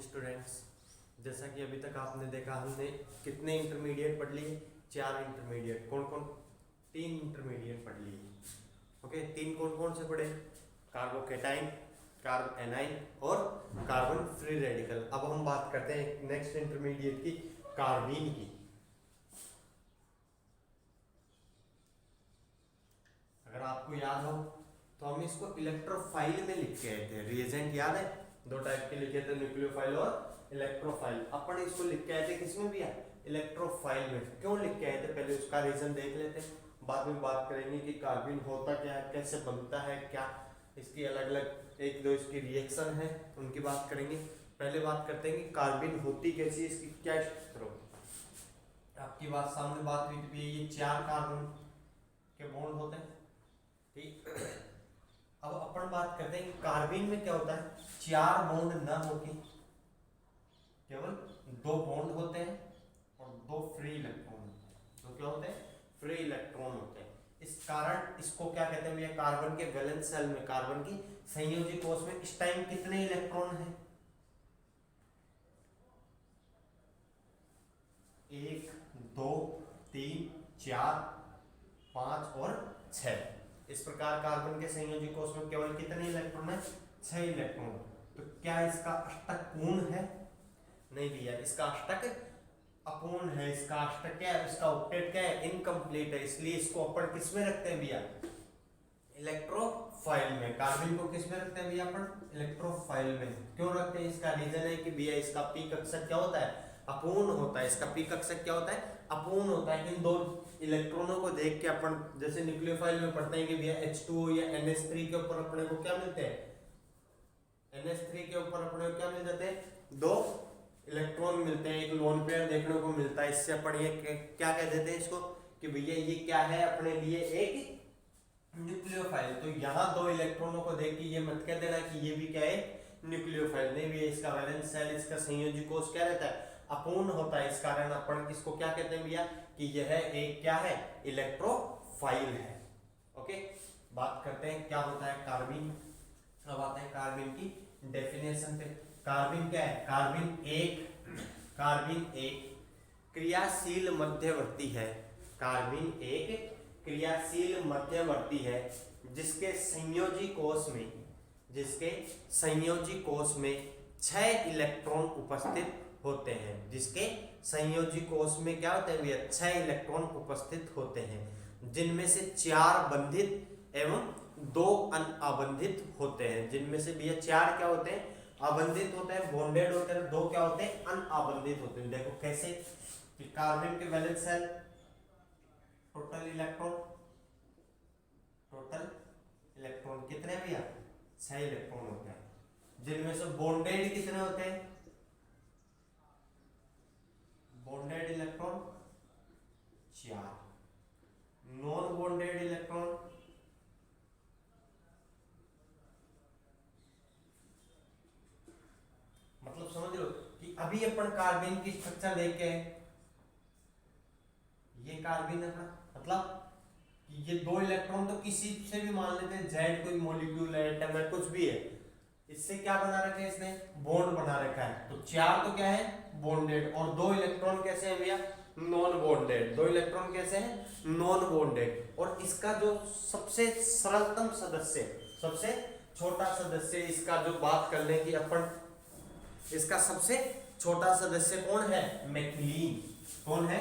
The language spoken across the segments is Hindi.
स्टूडेंट्स, जैसा कि अभी तक आपने देखा हमने कितने इंटरमीडिएट पढ़ लिए, 4 इंटरमीडिएट। कौन कौन? 3 इंटरमीडिएट पढ़ लिए। ओके, 3 कौन कौन से पढ़े? कार्बोकेटाइन, कार्ब एनाइन और कार्बन फ्री रेडिकल। अब हम बात करते हैं नेक्स्ट इंटरमीडिएट की, कार्बीन की। अगर आपको याद हो तो हम इसको इलेक्ट्रोफाइल में लिख के आए थे। रिएजेंट याद है? 2 टाइप के लिखे थे, न्यूक्लियोफाइल और इलेक्ट्रोफाइल। अपन इसको लिख के आए थे किसमें भी है? इलेक्ट्रोफाइल में। क्यों लिख के आए थे पहले उसका रीजन देख लेते हैं, बाद में बात करेंगे कि कार्बन होता क्या है, कैसे बनता है, क्या इसकी अलग अलग एक दो इसकी रिएक्शन है, उनकी बात करेंगे। पहले बात करते हैं कि कार्बन होती कैसी है, इसकी क्या स्ट्रक्चर होती। आपकी बात सामने बात हुई थी, ये 4 कार्बन के बॉन्ड होते हैं, ठीक। अब अपन बात करते हैं कि कार्बन में क्या होता है, 4 बॉन्ड न होके केवल 2 बॉन्ड होते हैं और 2 फ्री इलेक्ट्रॉन होते हैं। तो क्या होते हैं? फ्री इलेक्ट्रॉन होते हैं। इस कारण इसको क्या कहते हैं भैया? कार्बन के वैलेंस शेल में, कार्बन की संयोजी कोष में इस टाइम कितने इलेक्ट्रॉन हैं? 1 2 3 4 5 और 6। इस प्रकार कार्बन के संयोजी कोष में केवल कितने इलेक्ट्रॉन है? 6 इलेक्ट्रॉन। तो क्या इसका अष्टक पूर्ण है? नहीं भैया, इसका अष्टक अपूर्ण है। इसका अष्टक क्या है? इसका ऑक्टेट क्या है? इनकम्प्लीट है। इसलिए इसको अपन किस में रखते हैं भैया? इलेक्ट्रोफाइल में। कार्बन को किस में रखते हैं भैया अपन? इलेक्ट्रोफाइल में। क्यों रखते हैं? इसका रीजन है कि भैया इसका पी कक्षक क्या होता है? अपूर्ण होता है। इसका पी कक्षक क्या होता है? अपूर्ण होता है। इन 2 इलेक्ट्रॉनों को देख के अपन जैसे न्यूक्लियोफाइल में पढ़ते हैं कि भैया H2O या NH3 के ऊपर अपने को क्या मिलते हैं? NH3 के ऊपर अपने को क्या मिल जाते हैं? 2 इलेक्ट्रॉन मिलते हैं, एक लोन पेयर देखने को मिलता है। इससे अपन ये क्या कह देते हैं इसको कि भैया ये क्या है अपने लिए? एक न्यूक्लियोफाइल। तो यहाँ 2 इलेक्ट्रॉनों को देख के ये मत कह देना कि ये भी क्या है? न्यूक्लियोफाइल। नहीं भैया, इसका वैलेंस शेल, इसका संयोजी कोष क्या रहता है? अपूर्ण होता है। इस कारण अपन इसको क्या कहते हैं भैया? कि यह एक क्या है? इलेक्ट्रोफाइल है। ओके, बात करते हैं क्या होता है कार्बन। अब आते हैं कार्बन की डेफिनेशन पे। कार्बन क्या है? कार्बन एक क्रियाशील मध्यवर्ती है। कार्बन एक क्रियाशील मध्यवर्ती है जिसके संयोजी कोष में 6 इलेक्ट्रॉन उपस्थित होते हैं। जिसके संयोजी कोष में क्या होते हैं भैया? 6 इलेक्ट्रॉन उपस्थित होते हैं, जिनमें से 4 बंधित एवं 2 अनआबंधित होते हैं। जिनमें से भैया 4 क्या होते हैं? आबंधित होते हैं, बॉन्डेड होते हैं। 2 क्या होते हैं? अनआबंधित होते हैं। देखो कैसे कि कार्बन के वैलेंस शेल, टोटल इलेक्ट्रॉन कितने भैया? 6 इलेक्ट्रॉन होते हैं, जिनमें से बॉन्डेड कितने होते हैं? Bonded electron 4, non bonded electron मतलब समझ लो कि अभी अपन कार्बन की स्ट्रक्चर देख के, ये कार्बन है मतलब कि ये 2 इलेक्ट्रॉन तो किसी से भी मान लेते हैं, जेड कोई मॉलिक्यूल है, एटम है, कुछ भी है, इससे क्या बना रखा है? इसने बॉन्ड बना रखा है। तो 4 तो क्या है? बॉन्डेड। और 2 इलेक्ट्रॉन कैसे हैं भैया? Non bonded. 2 इलेक्ट्रॉन कैसे हैं? Non bonded. और इसका जो सबसे सरलतम सदस्य, सबसे छोटा सदस्य, इसका जो बात कर लें कि अपन, इसका सबसे छोटा सदस्य कौन है? मैथिलीन। कौन है?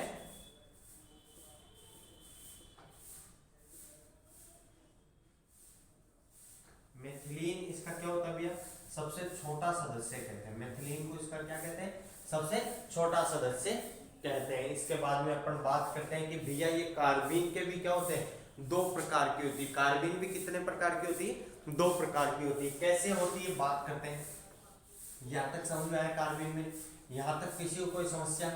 मैथिलीन। इसका क्या होता है भैया? सबसे छोटा सदस्य कहते हैं। मैथिलीन को इसका क्या कहते हैं? सबसे छोटा सदस्य कहते हैं। इसके बाद में अपन बात करते हैं कि भैया ये कार्बन के भी क्या होते हैं? 2 प्रकार की होती है। कार्बन भी कितने प्रकार की होती है? 2 प्रकार की होती है। कैसे होती है बात करते हैं। यहां तक समझ में आया कार्बन में? यहां तक किसी को कोई समस्या?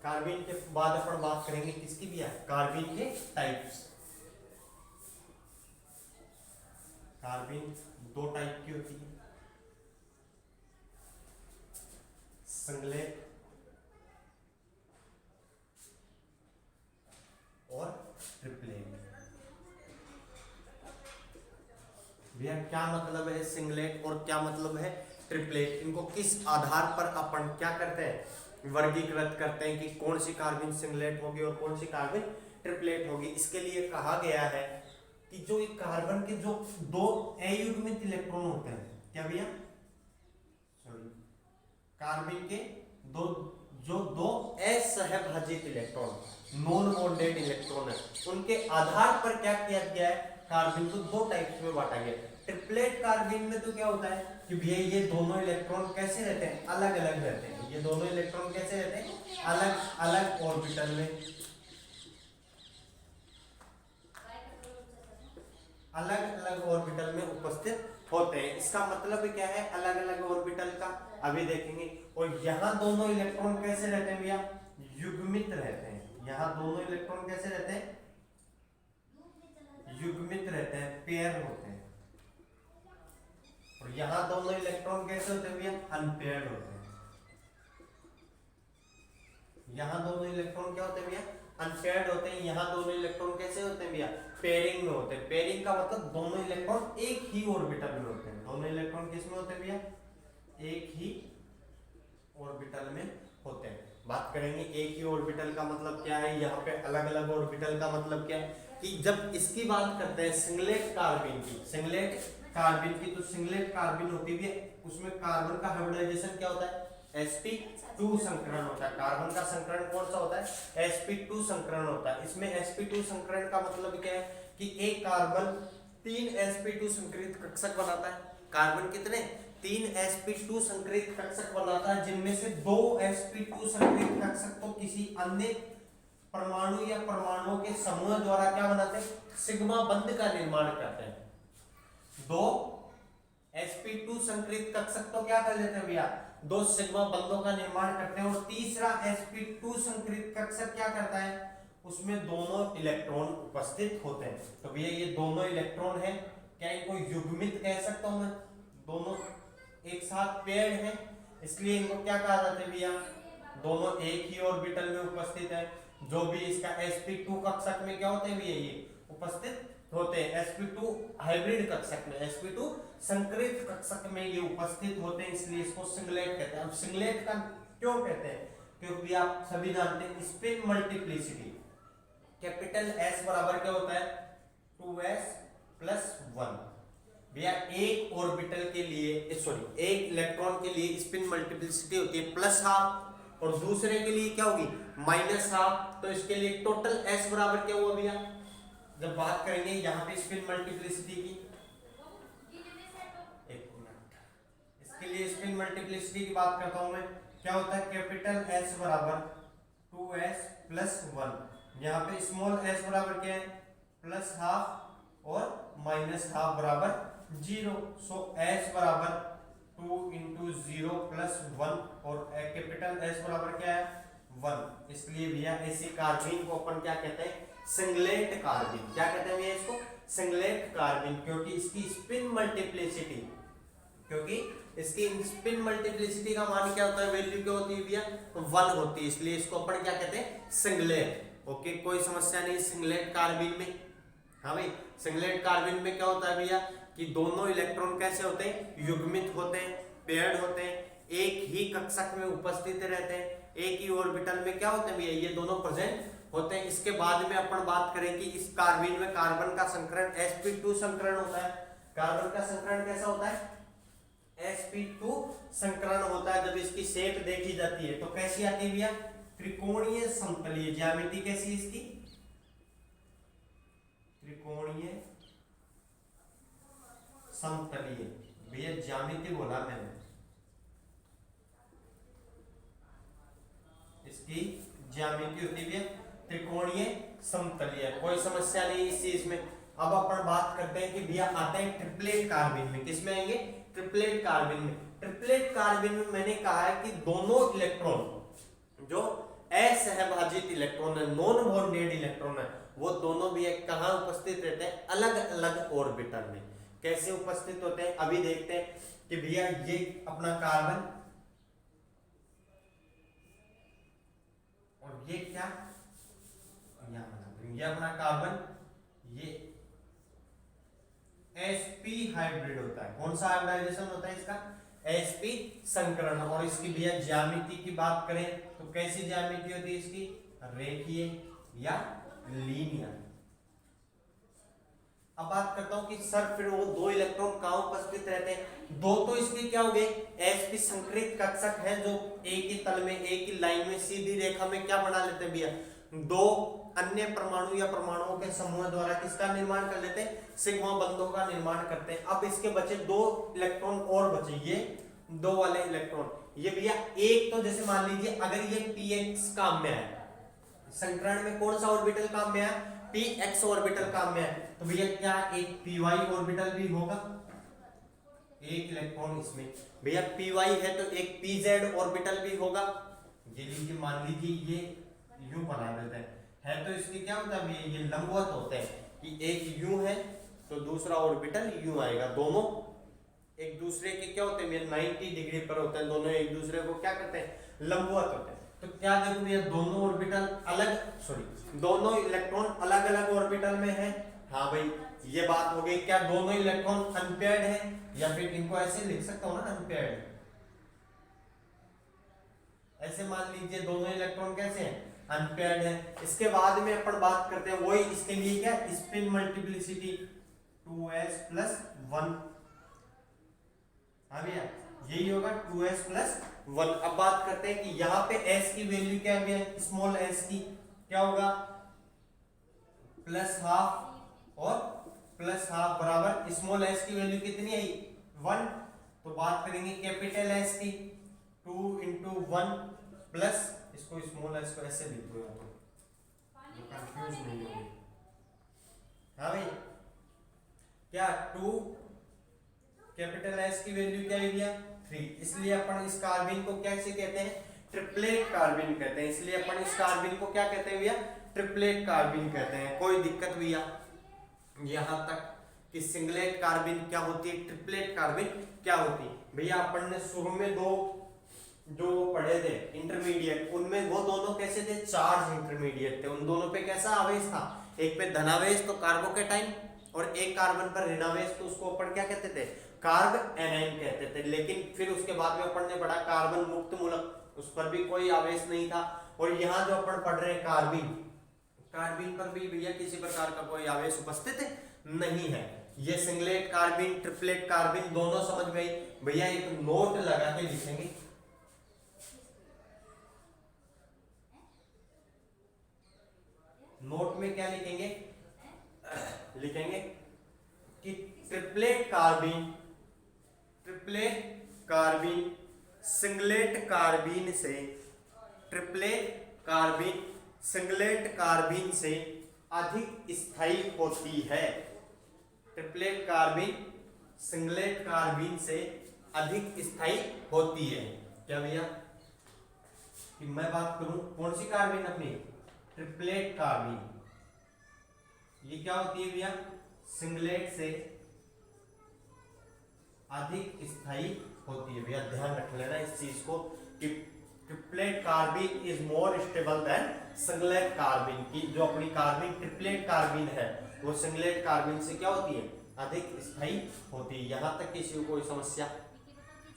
कार्बन के बाद अपन बात करेंगे किसकी भी है? कार्बन के टाइप्स। कार्बन 2 टाइप की होती है, सिंगलेट और ट्रिपलेट। भैया क्या मतलब है सिंगलेट और क्या मतलब है ट्रिपलेट, इनको किस आधार पर अपन क्या करते हैं वर्गीकृत करते हैं कि कौन सी कार्बन सिंगलेट होगी और कौन सी कार्बन ट्रिपलेट होगी। इसके लिए कहा गया है कि जो एक कार्बन के जो दो अयुग्मित इलेक्ट्रॉन होते हैं, क्या भैया सॉरी, कार्बन के दो जो दो असहभाजित इलेक्ट्रॉन नॉन बॉन्डेड इलेक्ट्रॉन है, उनके आधार पर क्या किया गया है, कार्बन को दो टाइप्स में बांटा गया। ट्रिपलेट कार्बन में तो क्या होता है कि भैया ये दोनों इलेक्ट्रॉन कैसे रहते हैं, अलग अलग रहते हैं। ये दोनों इलेक्ट्रॉन कैसे रहते हैं, अलग अलग ऑर्बिटल में, अलग अलग ऑर्बिटल में उपस्थित होते हैं। इसका मतलब क्या है अलग अलग ऑर्बिटल का, अभी देखेंगे। और यहाँ दोनों इलेक्ट्रॉन कैसे रहते हैं भैया, युग्मित रहते हैं। यहाँ दोनों इलेक्ट्रॉन कैसे रहते हैं, युग्मित रहते हैं, पेयर होते हैं। और यहाँ दोनों इलेक्ट्रॉन कैसे होते हैं भैया, अनपेयर्ड होते हैं। यहाँ दोनों इलेक्ट्रॉन क्या होते हैं भैया, अनपेयर्ड होते हैं। यहाँ दोनों इलेक्ट्रॉन कैसे होते हैं भैया, पेयरिंग में होते हैं। पेयरिंग का मतलब दोनों इलेक्ट्रॉन एक ही ऑर्बिटल में होते हैं। दोनों इलेक्ट्रॉन किस में होते हैं भैया, एक ही ऑर्बिटल में होते हैं। बात करेंगे एक ही ऑर्बिटल का मतलब क्या है, यहाँ पे अलग अलग ऑर्बिटल का मतलब क्या है कि जब इसकी बात करते हैं सिंगलेट कार्बन की, सिंगलेट कार्बन की, तो सिंगलेट कार्बन होती है उसमें कार्बन का हाइब्रिडाइजेशन क्या होता है, sp2 संकरण होता है। कार्बन का संकरण कौन सा होता है, sp2 संकरण होता है। इसमें sp2 संकरण का मतलब क्या है कि एक कार्बन 3 sp2 संकरित कक्षक बनाता है। कार्बन कितने, 3 sp2 संकरित कक्षक बनाता है, जिनमें से 2 sp2 संकरित कक्षक तो किसी अन्य परमाणु या परमाणुओं के समूह द्वारा क्या बनाते हैं, सिग्मा बंध का निर्माण करते हैं। 2 sp2 संकरित कक्षक तो क्या कर लेते हैं भैया, 2 सिग्मा बंधों का निर्माण करते हैं। और तीसरा sp2 संकरित कक्षक क्या करता है, उसमें दोनों इलेक्ट्रॉन उपस्थित होते हैं। तो भैया ये दोनों इलेक्ट्रॉन है, क्या इनको युग्मित कह सकता हूं मैं, दोनों एक साथ पेयर्ड है, इसलिए इनको क्या कहा जाता है भैया, दोनों एक ही ऑर्बिटल में उपस्थित है। जो भी इसका sp2 कक्षक में क्या होते हैं भैया, ये उपस्थित होते हैं। sp2 हाइब्रिड कक्षक में, sp2 संकरित कक्षक में ये उपस्थित होते हैं, इसलिए इसको सिंगलेट कहते हैं। अब सिंगलेट का क्यों कहते हैं, क्योंकि आप सभी जानते हैं स्पिन मल्टीप्लिसिटी कैपिटल S बराबर क्या होता है, 2s प्लस 1। भैया एक ऑर्बिटल के लिए सॉरी एक इलेक्ट्रॉन के लिए स्पिन मल्टीप्लिसिटी होती है प्लस हाफ और दूसरे के लिए क्या होगी माइनस हाफ। तो इसके लिए टोटल S बराबर क्या हुआ भैया, जब बात करेंगे यहाँ पे स्पिन मल्टीप्लिसिटी की, एक मिनट, इसके लिए स्पिन मल्टीप्लिसिटी की बात करता हूं मैं, क्या होता है कैपिटल S बराबर 2s प्लस 1। यहाँ पे स्मॉल s बराबर क्या है, प्लस हाफ और माइनस हाफ बराबर 0। सो s बराबर 2 इंटू 0 प्लस 1 और कैपिटल S बराबर क्या है 1। इसलिए भैया ऐसी कार्बन को अपन क्या कहते हैं, सिंगलेट कार्बन। क्या कहते हैं भैया इसको, सिंगलेट कार्बन, क्योंकि इसकी स्पिन मल्टीप्लिसिटी, क्योंकि इसकी स्पिन मल्टीप्लिसिटी का मान क्या होता है, वैल्यू क्या होती है भैया 1 होती है, इसलिए इसको अपन क्या कहते हैं सिंगलेट। ओके कोई समस्या नहीं सिंगलेट कार्बन में। हाँ भाई सिंगलेट कार्बन में क्या होता है भैया कि दोनों इलेक्ट्रॉन कैसे होते हैं, युग्मित होते हैं, पेयर्ड होते हैं, एक ही कक्षक में उपस्थित रहते हैं, एक ही ऑर्बिटल में क्या होते हैं भैया ये दोनों प्रेजेंट होते हैं। इसके बाद में अपन बात करें कि इस कार्बन में कार्बन का संकरण sp2 संकरण होता है। कार्बन का संकरण कैसा होता है, sp2 संकरण होता है। जब इसकी शेप देखी जाती है तो कैसी आती है भैया, त्रिकोणीय समतलीय। ज्यामिति कैसी इसकी, त्रिकोणीय समतलीय। भैया ज्यामिति बोला मैंने, इसकी ज्यामिति होती है त्रिकोणीय समतलीय। कोई समस्या नहीं इस चीज में। अब अपन बात करते हैं कि भैया आते हैं ट्रिपलेट कार्बन में। किसमें आएंगे, ट्रिपलेट कार्बन में। ट्रिपलेट कार्बन में मैंने कहा है कि दोनों इलेक्ट्रॉन जो असहभाजित इलेक्ट्रॉन है, नॉन बॉन्डेड इलेक्ट्रॉन है, वो दोनों भी कहां उपस्थित रहते हैं, अलग अलग ऑर्बिटल में। कैसे उपस्थित होते हैं अभी देखते हैं कि भैया ये अपना कार्बन और ये क्या, ये अपना कार्बन, ये sp हाइब्रिड होता है। कौन सा हाइब्रिडाइजेशन होता है इसका? sp संकरण। और इसकी भैया ज्यामिति की बात करें तो कैसी ज्यामिति होती है इसकी? रेखीय या लीनियर। अब बात करता हूं कि सर फिर वो दो इलेक्ट्रॉन कहां उपस्थित रहते हैं? दो तो इसके क्या हो गए? sp संकृत कक्षक है जो एक ही तल में एक ही लाइन में सीधी रेखा में क्या बना लेते हैं भैया? दो अन्य परमाणु या परमाणुओं के समूह द्वारा किसका निर्माण कर लेते हैं? सिग्मा बंधों का निर्माण करते हैं। अब इसके बचे दो इलेक्ट्रॉन और बचे, ये दो वाले इलेक्ट्रॉन। ये भैया एक तो जैसे मान लीजिए अगर ये px काम में है, संकरण में कौन सा ऑर्बिटल काम में है? px ऑर्बिटल काम में है, तो भैया क्या एक py ऑर्बिटल भी होगा? एक इलेक्ट्रॉन इसमें भैया py है तो एक pz ऑर्बिटल भी होगा। ये लीजिए मान लीजिए ये u बना देते हैं, तो इसके क्या होता है? ये लंबवत होते हैं कि एक u है तो दूसरा ऑर्बिटल u आएगा। दोनों एक दूसरे के क्या होते हैं? 90 डिग्री पर होते हैं। दोनों एक दूसरे को क्या करते हैं? लंबवत होते हैं। तो क्या देखो भैया दोनों ऑर्बिटल दोनों इलेक्ट्रॉन अलग अलग ऑर्बिटल में है। हाँ भाई ये बात हो गई। क्या दोनों इलेक्ट्रॉन अनपेयर्ड है? या फिर इनको ऐसे लिख सकता हूं ना, अनपेयर्ड। ऐसे मान लीजिए दोनों इलेक्ट्रॉन कैसे हैं? अनपेयर्ड है। इसके बाद में अपन बात करते हैं वही इसके लिए क्या? Spin multiplicity 2s+1। हाँ भैया यही होगा 2s+1। अब बात करते हैं कि यहाँ पे s की वैल्यू क्या है? स्मॉल s की क्या होगा? +½ और +½ बराबर स्मॉल s की वैल्यू कितनी आई? 1। तो बात करेंगे कैपिटल S की 2 × 1 प्लस इसको स्मॉल s को ऐसे लिख दो तो कंफ्यूज नहीं होगी। हाँ भाई क्या 2 कैपिटल S की वैल्यू क्या है भैया? 3। इसलिए अपन इस कार्बिन को कैसे कहते हैं? ट्रिपलेट कार्बिन कहते हैं। इसलिए अपन इस कार्बिन को क्या कहते हैं भैया? ट्रिपलेट कार्बिन कहते हैं। कोई दिक्कत भैया यहां तक कि सिंगलेट कार्बिन क्या होती है, ट्रिपलेट कार्बिन क्या होती है? भैया अपन ने शुरू में दो जो पढ़े थे इंटरमीडिएट, उनमें वो दोनों कैसे थे? चार्ज इंटरमीडिएट थे। उन दोनों पे कैसा आवेश था? एक पे धनावेश तो कार्बोकेटाइन, और एक कार्बन पर ऋणावेश तो उसको अपन क्या कहते थे? कार्ब एनाइन कहते थे। लेकिन फिर उसके बाद में अपन ने पढ़ा कार्बन मुक्त मूलक, उस पर भी कोई आवेश नहीं था। और यहाँ जो अपन पढ़ रहे हैं कार्बिन, कार्बिन पर भी भैया किसी प्रकार का कोई आवेश उपस्थित नहीं है। ये सिंगलेट कार्बिन ट्रिपलेट कार्बिन दोनों समझ गई भैया। एक नोट लगा के लिखेंगे, नोट में क्या लिखेंगे? लिखेंगे कि ट्रिपलेट कार्बिन सिंगलेट कार्बिन से अधिक स्थायी होती है। ट्रिपलेट कार्बिन सिंगलेट कार्बिन से अधिक स्थायी होती है। क्या भैया कि मैं बात करूं कौन सी कार्बिन? अपनी ट्रिपलेट कार्बिन। ये क्या होती है भैया? सिंगलेट से अधिक स्थायी होती है। भैया ध्यान रख लेना इस चीज को कि triplet carbene is more stable than singlet carbene. की जो अपनी कार्बिन ट्रिपलेट कार्बिन है वो सिंगलेट कार्बिन से क्या होती है? अधिक स्थायी होती है। यहां तक किसी को कोई समस्या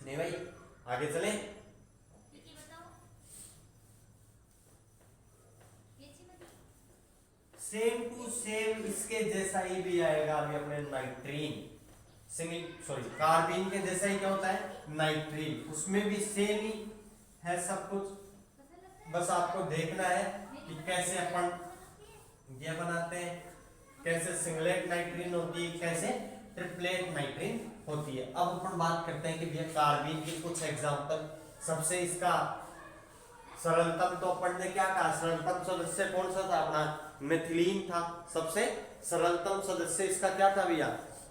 नहीं भाई? आगे चलें। सेम टू सेम इसके जैसा ही भी आएगा अभी अपने नाइट्रीन कार्बिन के जैसा ही क्या होता है? नाइट्रीन। उसमें भी सेम ही है सब कुछ। बस आपको देखना है कि कैसे अपन ये बनाते हैं, कैसे सिंगलेट नाइट्रीन होती है, कैसे ट्रिपलेट नाइट्रीन होती है। अब अपन बात करते हैं कि भैया कार्बिन के कुछ एग्जांपल। सबसे इसका सरलतम तो अपन ने क्या कहा? सरलतम सदस्य कौन सा था? अपना मिथिलीन था। सबसे सरलतम सदस्य इसका क्या था भैया?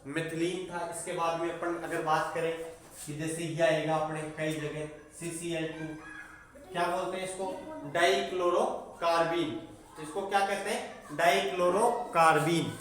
मिथिलीन था। इसके बाद में अपन अगर बात करें कि जैसे ये आएगा अपने कई जगह CCl2, क्या बोलते हैं इसको? डाइक्लोरोकार्बीन। इसको क्या कहते हैं? डाइक्लोरोकार्बीन।